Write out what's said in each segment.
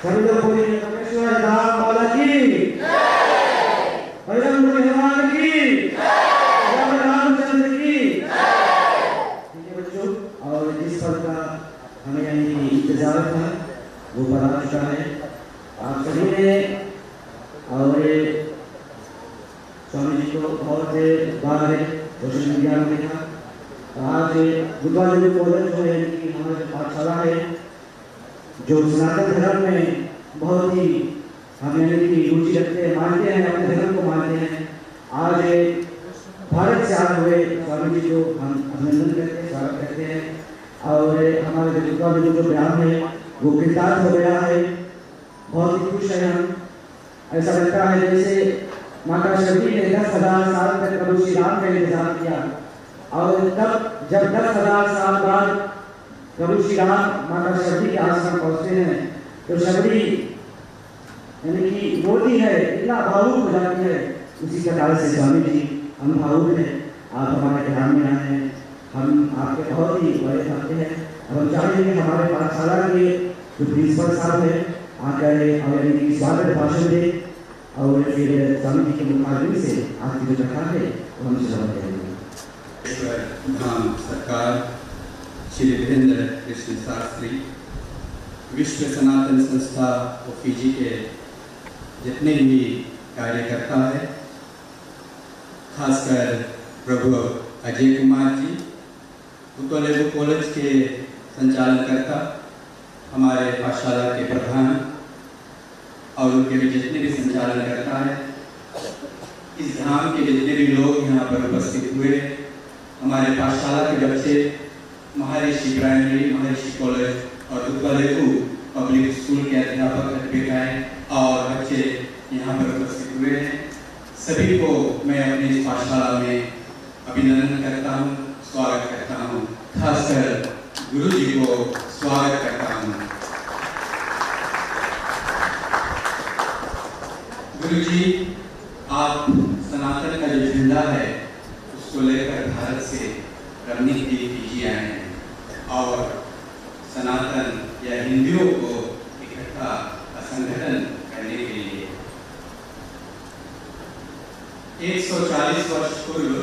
सभी लोग बोलिए परमेश्वर राम बाला की बजरंग बली हनुमान की राम रामचंद्र की। ठीक है बच्चों, और जिस पल का हमें यानी इंतजार था वो पल आ चुका है। आप सभी ने और स्वामी जी को बहुत बार सोशल मीडिया में देखा। आज बुद्धवादी कॉलेज जो है कि हमारी पाठशाला है जो सनातन धर्म में बहुत ही हम यानी कि रुचि रखते हैं, मानते हैं, अपने धर्म को मानते हैं। आज भारत से आए हुए स्वामी जी को हम अभिनंदन करते हैं, स्वागत करते हैं। और हमारे बुद्धवादी जो बयान है वो कृतार्थ हो गया है, बहुत ही खुश है हम। ऐसा लगता है जैसे माता शक्ति ने 10,000 साल तक प्रभु श्री राम का इंतजार किया और तब जब 10,000 साल बाद प्रभु श्री राम माता शबरी के आश्रम पहुंचते हैं तो शबरी यानी कि रोती है, इतना भावुक हो जाती है। उसी प्रकार से स्वामी जी हम भावुक हैं, आप हमारे ध्यान में आए हैं, हम आपके बहुत ही बड़े भक्त हैं। अब हम चाहेंगे हमारे पाठशाला के जो प्रिंसिपल साहब हैं आकर और यानी कि स्वागत भाषण दे और फिर स्वामी जी के मुखाग्नि से आपकी जो कथा है वो हम सुना देंगे। धाम सरकार श्री वीरेंद्र कृष्ण शास्त्री, विश्व सनातन संस्था और फीजी के जितने भी कार्यकर्ता है, खासकर प्रभु अजय कुमार जी, बुद्धवादी कॉलेज के संचालनकर्ता, हमारे पाठशाला के प्रधान और उनके भी जितने भी संचालनकर्ता हैं, इस धाम के जितने भी लोग यहाँ पर उपस्थित हुए, हमारे पाठशाला के बच्चे, महर्षि प्राइमरी, महर्षि कॉलेज और बुद्धवादी पब्लिक स्कूल के अध्यापक अध्यापिकाएं और बच्चे यहाँ पर उपस्थित हुए हैं, सभी को मैं अपनी इस पाठशाला में अभिनंदन करता हूँ, स्वागत करता हूँ। खासकर गुरु जी को स्वागत करता हूँ। गुरु जी, आप सनातन का जो झंडा है उसको लेकर भारत से रमनी के फीजी आए हैं और सनातन या हिंदुओं को इकट्ठा संगठन करने के लिए 140 वर्ष पूर्व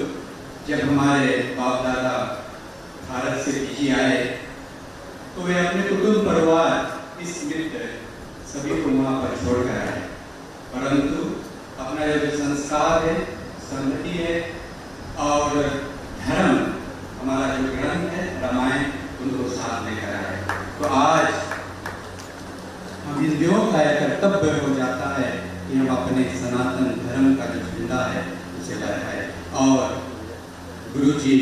जब हमारे बाप दादा भारत से फीजी आए तो वे अपने कुटुंब परिवार इस मित्र सभी को वहाँ पर छोड़कर आए, परंतु अपना जो संस्कार है, संगति है और धर्म, हमारा जो ग्रंथ है रामायण, उनको साथ लेकर आए। तो आज हम हिंदुओं का एक कर्तव्य हो जाता है कि हम अपने सनातन धर्म का जो झंडा है उसे लहराए। और गुरु जी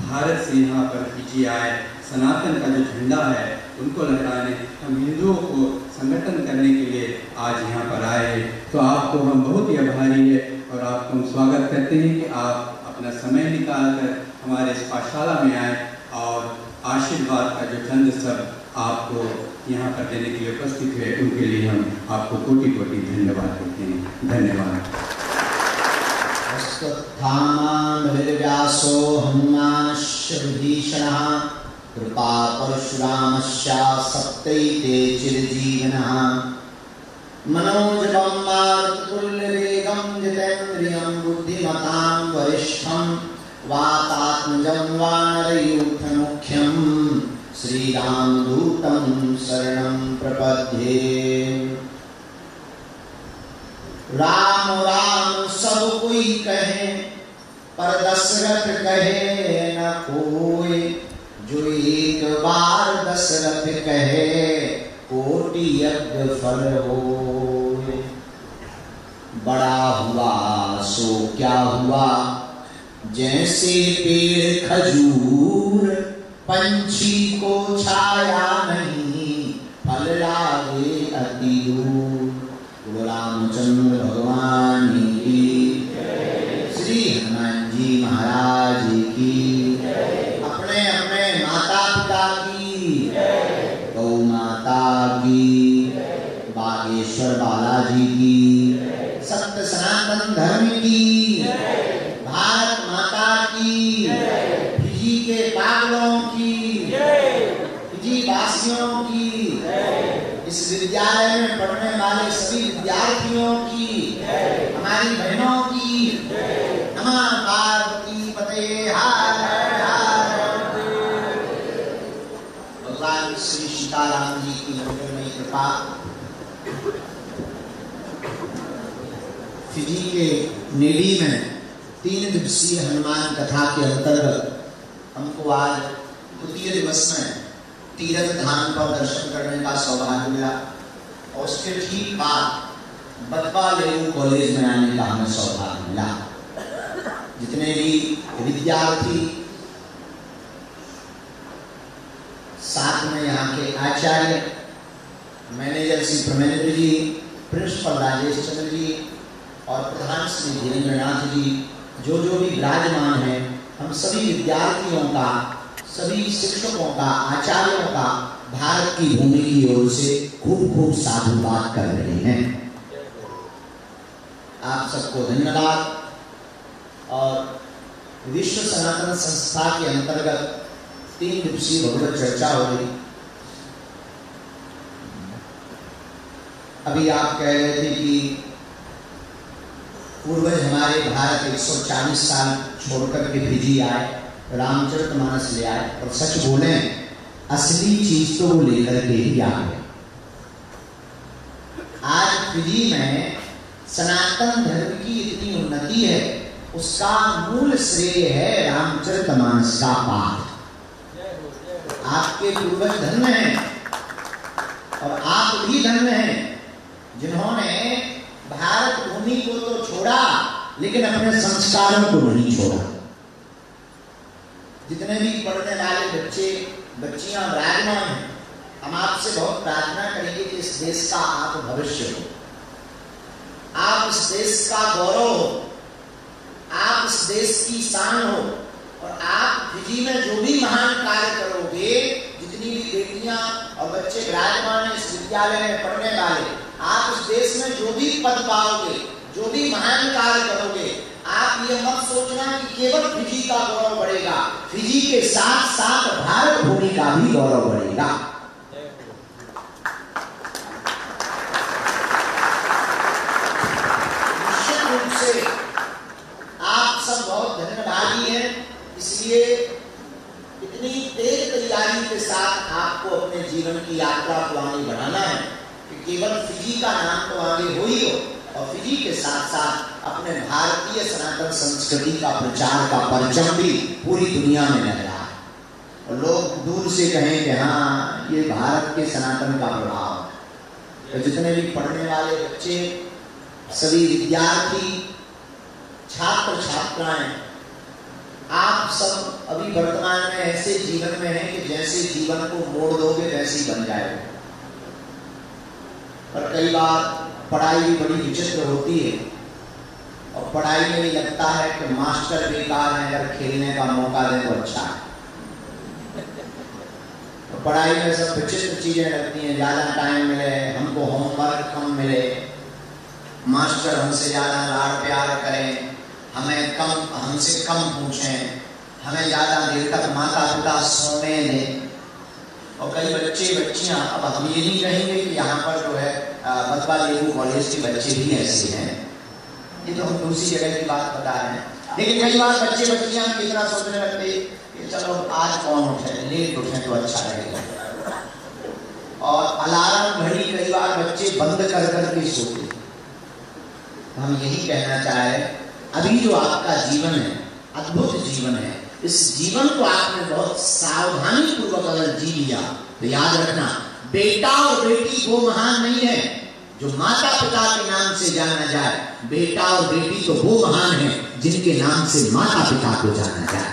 भारत से यहाँ पर फीजी आए, सनातन का जो झंडा है उनको लहराने, हम हिंदुओं को संगठन करने के लिए आज यहाँ पर आए। तो आपको हम बहुत ही आभारी है और आपको हम स्वागत करते हैं कि आप अपना समय निकालकर हमारे इस पाठशाला में आए और आशीर्वाद का जो चंद सब आपको यहाँ पर देने के लिए उपस्थित हुए, उनके लिए हम आपको कोटि कोटि धन्यवाद देते हैं। धन्यवाद। व्यासो हनुमानश्च विभीषणः कृपा परशुरामस्य सप्तैते चिरजीवनः मनोजवं मारुततुल्यवेगं जितेन्द्रियं बुद्धिमतां वरिष्ठं वातात्मजं वानरयूथमुख्यं श्रीरामदूतं शरणं प्रपद्ये। राम राम सब कोई कहे पर दशरथ कहे न कोई, जो एक बार दशरथ कहे कोटि यज्ञ फल होय। बड़ा हुआ सो क्या हुआ, जैसे पेड़ खजूर, पंछी को छाया नहीं फल लागे अति दूर। गुरु रामचंद्र भगवान की, श्री हनुमान जी महाराज की, अपने अपने माता पिता की, गौ माता की, बागेश्वर बालाजी की, सत्य सनातन धर्म की, भारत माता की, फिजी के पागलों की, फिजी वासियों की, इस विद्यालय में पढ़ने वाले सभी विद्यार्थियों की, हमारी बहनों की, नमः पार्वती पते हर हर। भगवान श्री सीताराम जी की मंगलमयी कृपा फिजी के नेडी में 3 दिवसीय हनुमान कथा के अंतर्गत हमको आज द्वितीय दिवस में तीर्थ धाम पर दर्शन करने का सौभाग्य मिला और उसके ठीक बाद बतवा लेवू कॉलेज में आने का हमें सौभाग्य मिला। जितने भी विद्यार्थी, साथ में यहाँ के आचार्य, मैनेजर श्री प्रमेंद्र जी, प्रिंसिपल राजेश चंद्र जी और प्रधान श्री धीरेन्द्रनाथ जी, जो भी विराजमान हैं, हम सभी विद्यार्थियों का, सभी शिक्षकों का, आचार्यों का भारत की भूमि की ओर से खूब खूब साधुवाद कर रहे हैं। आप सबको धन्यवाद। और विश्व सनातन संस्था के अंतर्गत 3 दिवसीय भगवत चर्चा हो रही। अभी आप कह रहे थे कि पूर्वज हमारे भारत 140 साल छोड़कर के फिजी आए, रामचरितमानस ले आए, और सच बोले असली चीज तो वो लेकर के ही आ गए। आज फिजी में सनातन धर्म की इतनी उन्नति है, उसका मूल श्रेय है रामचरितमानस का पाठ। आपके पूर्वज धन्य हैं और आप भी धन्य हैं जिन्होंने भारत भूमि को तो छोड़ा लेकिन अपने संस्कारों को नहीं छोड़ा। जितने भी पढ़ने वाले बच्चे बच्चियां विराजमान हैं, हम आपसे बहुत प्रार्थना करेंगे कि इस देश का आप भविष्य हो, आप इस देश का गौरव हो, आप इस देश की शान हो, और आप फिजी में जो भी महान कार्य करोगे, जितनी भी बेटियां और बच्चे विराजमान हैं इस विद्यालय में पढ़ने वाले, आप इस देश में जो भी पद पाओगे, जो भी महान कार्य करोगे, आप ये मत सोचना कि केवल फिजी का गौरव बढ़ेगा, फिजी के साथ साथ भारत भूमि का भी गौरव बढ़ेगा। निश्चित रूप से आप सब बहुत धन्यवादी हैं, इसलिए इतनी तेज तैयारी के साथ आपको अपने जीवन की यात्रा को आगे बढ़ाना है कि केवल फिजी का नाम तो आगे हो ही हो, और फिजी के साथ साथ अपने भारतीय सनातन संस्कृति का प्रचार का परचम भी पूरी दुनिया में लहरा है, और लोग दूर से कहें कि हाँ ये भारत के सनातन का प्रभाव। तो जितने भी पढ़ने वाले बच्चे, सभी विद्यार्थी, छात्र छात्राएं, आप सब अभी वर्तमान में ऐसे जीवन में हैं कि जैसे जीवन को मोड़ दोगे वैसे ही बन जाएगा। और कई बार पढ़ाई भी बड़ी विचित्र होती है, और पढ़ाई में लगता है कि मास्टर बेकार है, अगर खेलने का मौका दे तो अच्छा है। तो पढ़ाई में सब विचित्र चीजें लगती हैं, ज्यादा टाइम मिले, हमको होमवर्क कम मिले, मास्टर हमसे ज्यादा लाड़ प्यार करें, हमें कम, हमसे कम पूछें, हमें ज्यादा देर तक माता पिता सोने दें। और कई बच्चे बच्चियां, अब हम ये नहीं कहेंगे कि यहाँ पर जो है बतवा लेवू कॉलेज के बच्चे भी ऐसे हैं, ये तो हम दूसरी जगह की बात बता रहे हैं, लेकिन कई बार बच्चे बच्चियां की तरह सोचने लगते कि चलो आज कौन उठे, लेट उठे तो अच्छा रहेगा। और अलार्म घड़ी कई बार बच्चे बंद कर करके सोते। हम यही कहना चाह रहे हैं, अभी जो आपका जीवन है अद्भुत जीवन है, इस जीवन को आपने बहुत सावधानी पूर्वक अगर जी लिया तो याद रखना, बेटा और बेटी वो महान नहीं है जो माता पिता के नाम से जाना जाए, बेटा और बेटी तो वो महान है जिनके नाम से माता पिता को जाना जाए।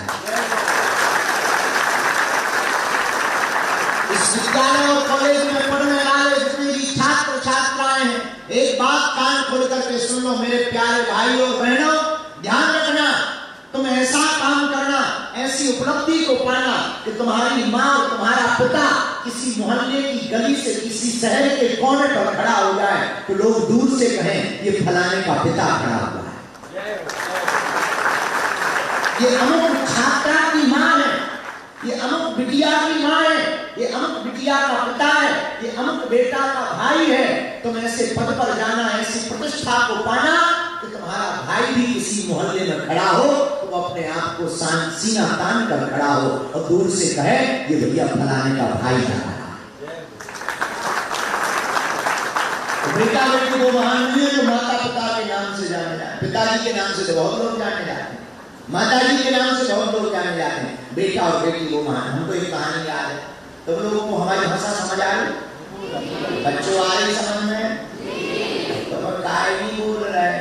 इस विद्यालय और कॉलेज में पढ़ने वाले जितने भी छात्र छात्राएं हैं, एक बात कान खोल करके सुन लो मेरे प्यारे भाई और बहनों, ध्यान रखना, तुम ऐसा काम करना, ऐसी उपलब्धि को पाना कि तुम्हारी माँ और तुम्हारा पिता किसी मोहल्ले की गली से, किसी शहर के कोने पर खड़ा हो जाए तो लोग दूर से कहें ये फलाने का पिता खड़ा हुआ है, ये अमुक छात्रा की माँ है, ये अमुक बिटिया की माँ है, ये अमुक बिटिया का पिता है, ये अमुक बेटा का भाई है। तुम ऐसे पद पर जाना, ऐसी प्रतिष्ठा को पाना कि तुम्हारा भाई भी किसी मोहल्ले में खड़ा हो, तुम अपने आप को सीना तान कर खड़ा हो और दूर से कहे ये भैया फलाने का भाई जा रहा है। बेटा बेटी वो महान नहीं है जो माता पिता के नाम से जाने जाते। पिताजी के नाम से तो बहुत लोग जाने जाते हैं, माताजी के नाम से बहुत लोग जाने जाते हैं, बेटा और बेटी वो महान। हमको एक कहानी याद है, तुम लोगों को हमारी भाषा समझ आ रही? बच्चों आ रही समझ में? तो काय नहीं बोल रहे,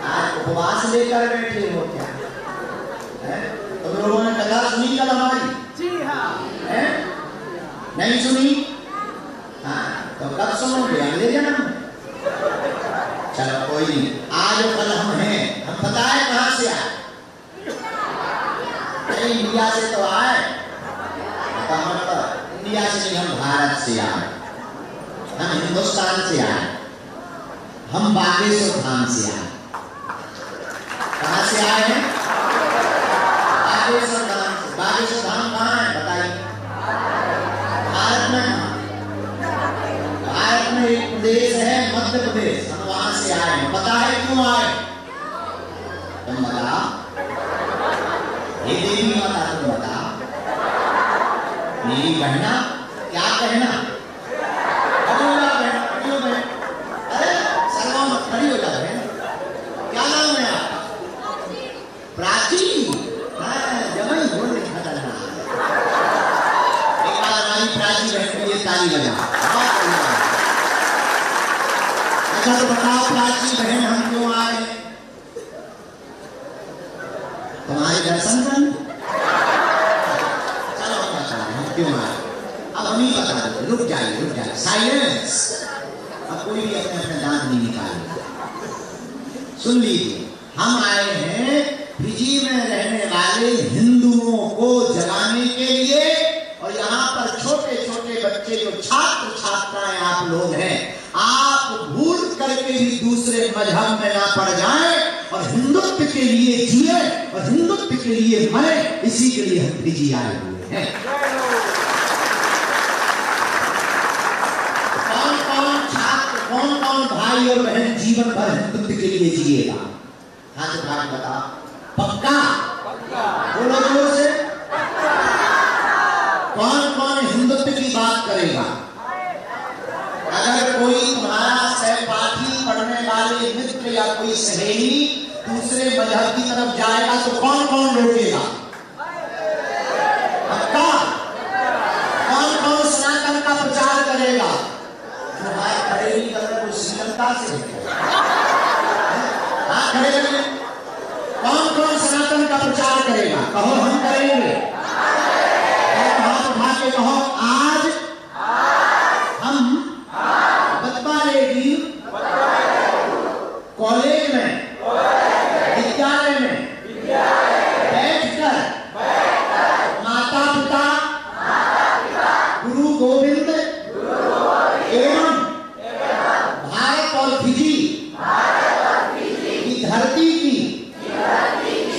आज उपवास लेकर बैठे हो क्या? तुम लोगों ने कथा सुनी कल हमारी? जी हाँ। नहीं सुनी? हाँ, तो कब सुनोगे? अगले जन्म में। चलो कोई नहीं, आज और कल हम हैं। हम पता है कहाँ से आए? इंडिया से तो आए, मतलब इंडिया से नहीं, हम भारत से आए, हम हिंदुस्तान से आए, हम बागेश्वर धाम से आए। कहाँ से आए हैं? बागेश्वर धाम से। बागेश्वर धाम कहाँ है बताइए? भारत में। भारत में एक प्रदेश है मध्य प्रदेश, हम वहां से आए हैं। पता है क्यों आए? तुम बताओ, ये देवी माता तुम बताओ। मेरी बहना क्या कहना? अरे सर्वा मत खड़ी हो जा बहन। क्या नाम है आपका? प्राची। जमाई बोल रही खतरनाक। एक बार हमारी प्राची बहन के लिए ताली बजा। अच्छा तो बताओ प्राची बहन हम क्यों आए? तुम्हारे दर्शन करने? चलो हम क्यों आए अब हम ही बता दो। रुक जाइए साइलेंस। अब कोई भी अपने अपने दांत नहीं निकाले। सुन लीजिए, हम आए हैं फिजी में रहने वाले हिंदुओं को जगाने के लिए। और यहाँ पर छोटे छोटे बच्चे जो छात्र छात्राएं आप लोग हैं, आप भूल करके भी दूसरे मजहब में ना पड़ जाएं और हिंदुत्व के लिए जिए और हिंदुत्व के लिए मरे। इसी के लिए हम फिजी आए हुए हैं। कौन कौन भाई और बहन जीवन भर हिंदुत्व के लिए जिएगा? हाथ उठा के बताओ। पक्का? बोलो जोर से। कौन कौन हिंदुत्व की बात करेगा? अगर कोई तुम्हारा सहपाठी पढ़ने वाले मित्र या कोई सहेली दूसरे मजहब की तरफ जाएगा तो कौन कौन रोकेगा? पक्का? कौन कौन सनातन का प्रचार करेगा? खड़े नहीं कर रहे, श्रीलंका से खड़े करेंगे। कौन कौन सनातन का प्रचार करेगा? कहो हम करेंगे। हाथ उठा के कहो आज हम बतवा लेगी कॉलेज में विद्यालय में बैठकर माता पिता गुरु गोविंद एवं भारत और फिजी की धरती की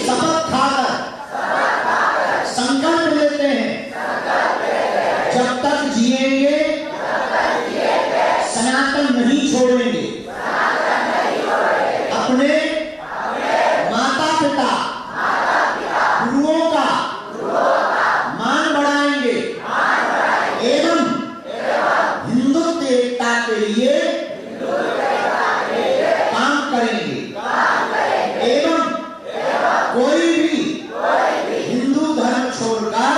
शपथ खाकर संकल्प लेते हैं, जब तक जिएंगे सनातन नहीं छोड़ेंगे, अपने माता पिता गुरुओं का मान बढ़ाएंगे एवं हिंदुत्व एकता के लिए काम करेंगे एवं कोई भी हिंदू धर्म छोड़कर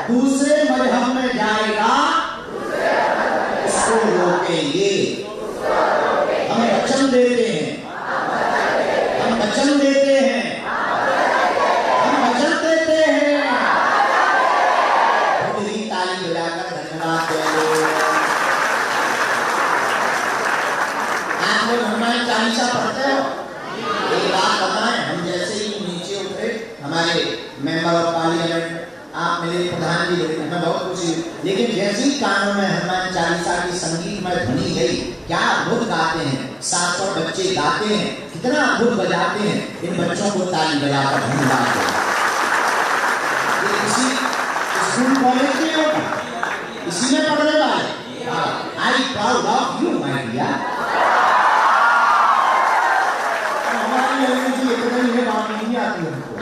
दूसरे मजहब में जाएगा उसको रोकेंगे। हम वचन देते हैं, हम वचन देते हैं, हम वचन देते हैं। ताली बजाकर धन्यवाद दे। आप लोग हनुमान चालीसा पढ़ते हो? एक बात बताएं, हम जैसे ही नीचे उतरे हमारे मेंबर ऑफ पार्लियामेंट आप मिले, प्रधान जी मिले, हमें बहुत खुशी। लेकिन जैसे ही कानों में हनुमान चालीसा की संगीतमय ध्वनि गई, क्या अद्भुत गाते हैं। 700 बच्चे गाते हैं, कितना अद्भुत बजाते हैं। इन बच्चों को ताली बजाकर धन्यवाद। स्कूल कॉलेज नहीं होगा, इसी में पढ़ने वाले। I proud of you my dear. हमारी लैंग्वेज इतनी बात नहीं आती हमको,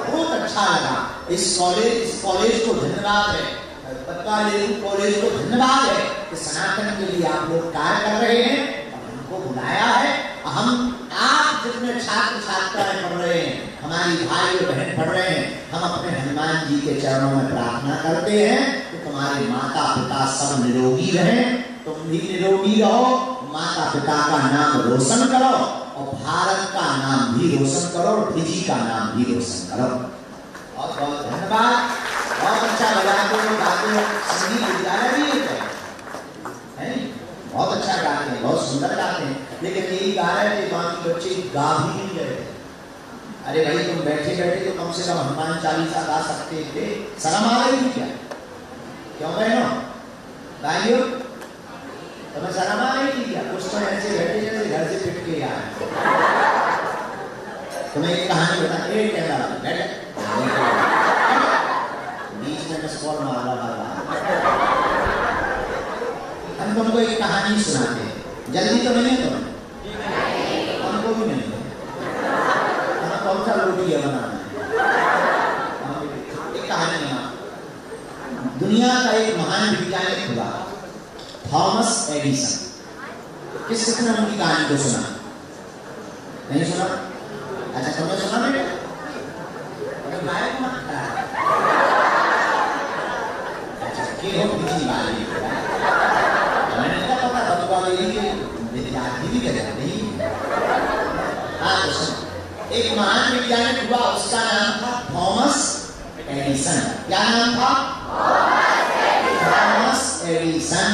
बहुत अच्छा लगा। इस कॉलेज को धन्यवाद है, कॉलेज को धन्यवाद है कि सनातन के लिए आप लोग कार्य कर रहे हैं और हमको बुलाया है। हम आप जितने छात्र छात्राएं पढ़ रहे हैं, हमारी भाई और बहन पढ़ रहे हैं, हम अपने हनुमान जी के चरणों में प्रार्थना करते हैं कि तुम्हारे माता पिता सब निरोगी रहें, तुम भी निरोगी रहो, माता पिता का नाम रोशन करो और भारत का नाम भी रोशन करो और फिजी का नाम भी रोशन करो। बहुत बहुत धन्यवाद। बहुत अच्छा बजाते हो, गाते हो, संगीत विद्यालय भी है, बहुत अच्छा गाते हैं, बहुत सुंदर गाते हैं, लेकिन यही गा रहे थे, बाकी बच्चे गा भी नहीं रहे थे। अरे भाई तुम बैठे बैठे तो कम से कम हनुमान चालीसा गा सकते थे, शर्म आ रही थी क्या? क्यों बहनों गाइयो, तुम्हें शर्म आ रही थी क्या? कुछ तो ऐसे बैठे जैसे घर से पिट के आए। तुम्हें एक कहानी बता, एक कहना बैठ बीच में स्कॉल मार रहा। हम तुमको एक कहानी सुनाते हैं, जल्दी तो नहीं है तुम्हें? हमको भी नहीं है, हमें कौन सा रोटी है बनाना है। एक कहानी है, दुनिया का एक महान वैज्ञानिक हुआ थॉमस एडिसन। किसने उनकी कहानी को सुना? नहीं सुना? अच्छा तुमने सुना बेटा? हो पिछली बार मैंने तो पता बतवा विद्यार्थी भी कर नहीं। हाँ तो एक महान वैज्ञानिक हुआ, उसका नाम था थॉमस एडिसन। क्या नाम था? Thomas Edison.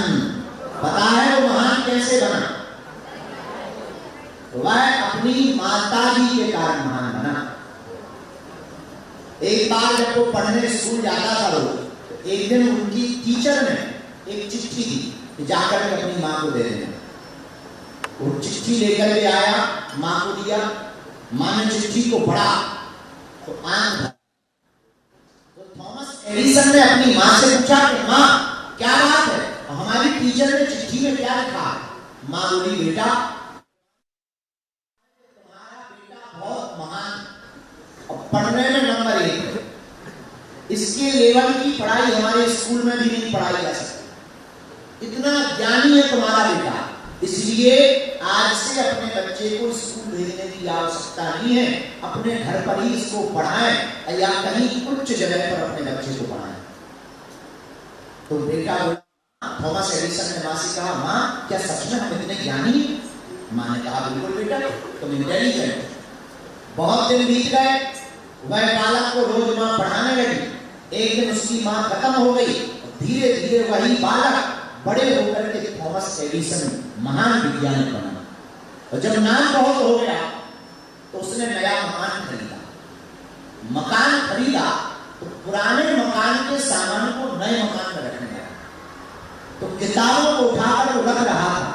पता है वो महान कैसे बना? वह अपनी माता जी के कारण महान बना। एक बार जब वो पढ़ने स्कूल जाता था रोज, एक दिन उनकी टीचर ने एक चिट्ठी दी कि जाकर के अपनी माँ को दे देना। वो चिट्ठी लेकर के आया, माँ को दिया, माँ ने चिट्ठी को पढ़ा तो आंख भर। तो थॉमस एडिसन ने अपनी माँ से पूछा कि माँ क्या बात है, हमारी टीचर ने चिट्ठी में क्या लिखा? माँ बोली बेटा तुम्हारा बेटा बहुत महान और पढ़ने में नंबर 1 है, इसके लेवल की पढ़ाई हमारे स्कूल में भी नहीं पढ़ाई जा सकती, इतना ज्ञानी है तुम्हारा बेटा, इसलिए आज से अपने बच्चे को स्कूल भेजने की आवश्यकता नहीं है, अपने घर पर ही इसको पढ़ाएं या कहीं उच्च जगह पर अपने बच्चे को पढ़ाएं। तो बेटा थॉमस एडिसन ने माँ से कहा, माँ क्या सच में हम इतने ज्ञानी हैं? माँ ने कहा बिल्कुल बेटा, तुम इंटेलिजेंट। बहुत दिन बीत गए, वह बालक को रोज माँ पढ़ाने लगी। एक दिन उसकी माँ खत्म हो गई, धीरे धीरे वही बालक बड़े होकर के थॉमस एडिसन महान वैज्ञानिक बना। और जब नाम बहुत हो गया तो उसने नया मकान खरीदा तो पुराने मकान के सामान को नए मकान में रखने लगा। तो किताबों को उठाकर वो रख रहा था,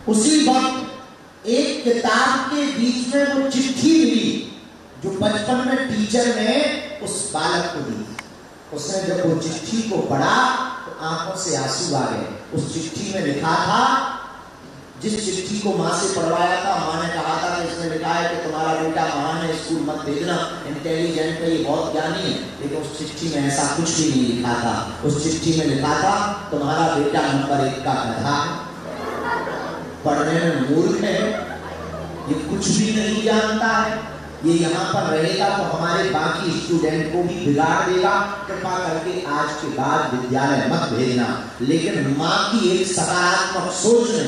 उसी वक्त एक किताब के बीच में वो चिट्ठी मिली जो बचपन में टीचर ने उस बालक को दी। उसने जब वो चिट्ठी को पढ़ा तो आंखों से आंसू आ गए। उस चिट्ठी में लिखा था, जिस चिट्ठी को माँ से पढ़वाया था, माँ ने कहा था कि इसमें लिखा है कि तुम्हारा बेटा महान है, स्कूल मत भेजना, इंटेलिजेंट है, ये बहुत ज्ञानी है, लेकिन उस चिट्ठी में ऐसा कुछ भी नहीं लिखा था। उस चिट्ठी में लिखा था तुम्हारा बेटा नंबर 1 का गधा है, पढ़ने में मूर्ख है, ये कुछ भी नहीं जानता है, ये यहाँ पर रहेगा तो हमारे बाकी स्टूडेंट को भी बिगाड़ देगा, कृपा करके आज के बाद विद्यालय मत भेजना। लेकिन माँ की एक सकारात्मक सोच ने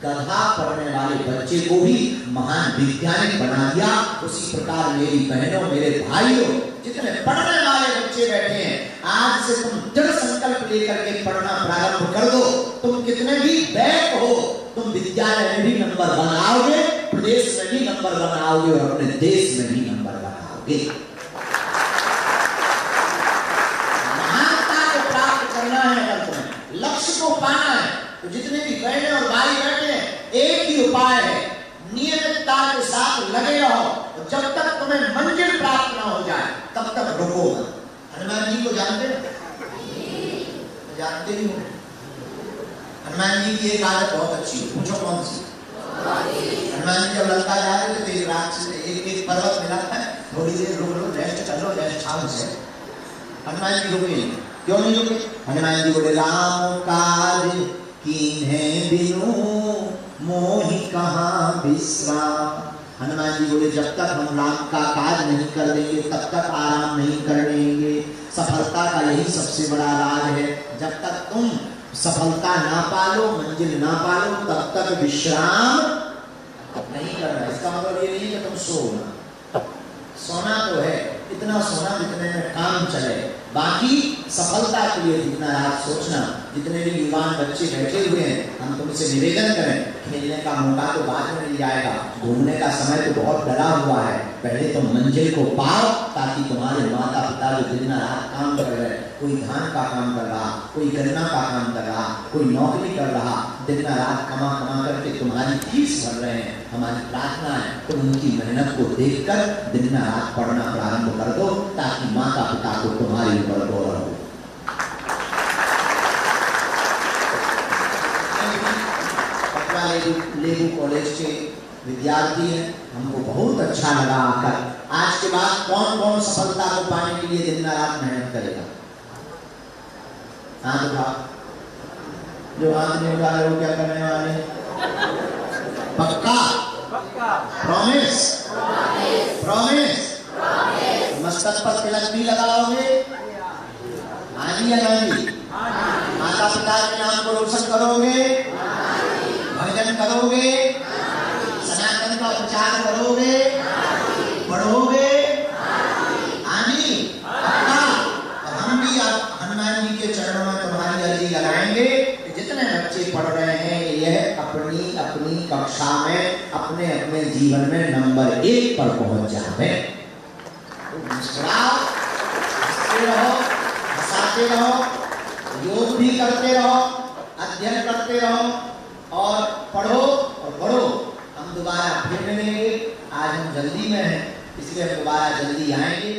गधा पढ़ने वाले बच्चे को भी महान वैज्ञानिक बना दिया। उसी प्रकार मेरी बहनों, मेरे भाइयों, जितने पढ़ने वाले बच्चे बैठे हैं, आज से तुम दृढ़ संकल्प लेकर के पढ़ना प्रारंभ कर दो। तुम कितने भी बैक हो, तुम विद्यालय में भी नंबर 1 आओगे, प्रदेश में भी नंबर 1 आओगे और अपने देश में भी नंबर 1 आओगे। महानता को प्राप्त करना है, अगर तुम्हें लक्ष्य को पाना है तो जितने भी बहने और भाई बैठे हैं, एक ही उपाय है, नियमितता के साथ लगे रहो। जब तक तुम्हें मंजिल प्राप्त न हो जाए तब तक रुको मत। हनुमान जी को जानते हो? जानते ही हो। हनुमान जी की एक आदत बहुत अच्छी है, पूछो कौन सी? हनुमान जी जब लंका जा रहे थे तो एक रात से एक पर्वत मिला था, थोड़ी देर रुक लो, रेस्ट कर लो, रेस्ट हाउस है। हनुमान जी रुके, क्यों नहीं रुके? हनुमान जी बोले राम काज कीन्हे बिनु मोहि कहाँ विश्राम। हनुमान जी बोले जब तक हम राम का काज नहीं कर देंगे तब तक आराम नहीं कर लेंगे। सफलता का यही सबसे बड़ा राज है, जब तक तुम सफलता ना पालो, मंजिल ना पालो, तब तक विश्राम नहीं करना। इसका मतलब ये नहीं कि तुम सोना, सोना तो है, इतना सोना जितने में काम चले, बाकी सफलता के लिए जितना रात सोचना। जितने भी युवान बच्चे बैठे हुए हैं, हम तुमसे निवेदन करें, खेलने का मौका तो बाद में मिल जाएगा, घूमने का समय तो बहुत डरा हुआ है, पहले तो मंजिल को पाओ ताकि तुम्हारे माता पिता जो दिन रात काम कर रहे हैं, कोई धान का काम कर रहा, कोई गन्ना का काम कर रहा, कोई नौकरी कर रहा, दिन रात कमा कमा करके तुम्हारी फीस भर रहे हैं। हमारी प्रार्थना है तुम उनकी मेहनत को देखकर दिन रात पढ़ना प्रारंभ कर दो ताकि माता पिता को तुम्हारे ऊपर गौरव हो। लेबू कॉलेज के विद्यार्थी हैं, हमको बहुत अच्छा लगा आकर। आज के बाद कौन कौन सफलता को पाने के लिए दिन रात मेहनत करेगा? हाथ उठा, जो हाथ नहीं उठा रहे वो क्या करने वाले? पक्का? प्रॉमिस? प्रॉमिस? मस्तक पर तिलक भी लगाओगे? हाँ जी या ना जी? माता पिता के नाम को रोशन करोगे? भजन करोगे? सनातन का प्रचार करोगे? पढ़ोगे? आनी? पक्का? हम भी आप हनुमान जी के चरणों में तुम्हारी अर्जी लगाएंगे कि जितने बच्चे पढ़ रहे हैं यह अपनी अपनी कक्षा में अपने अपने जीवन में नंबर 1 पर पहुंच जाए। मुस्कुराओ, हंसते रहो, हंसाते रहो, योग भी करते रहो, अध्ययन करते रहो और पढ़ो और बढ़ो। हम दोबारा फिर मिलेंगे। आज हम जल्दी में हैं, इसलिए हम दोबारा जल्दी आएंगे।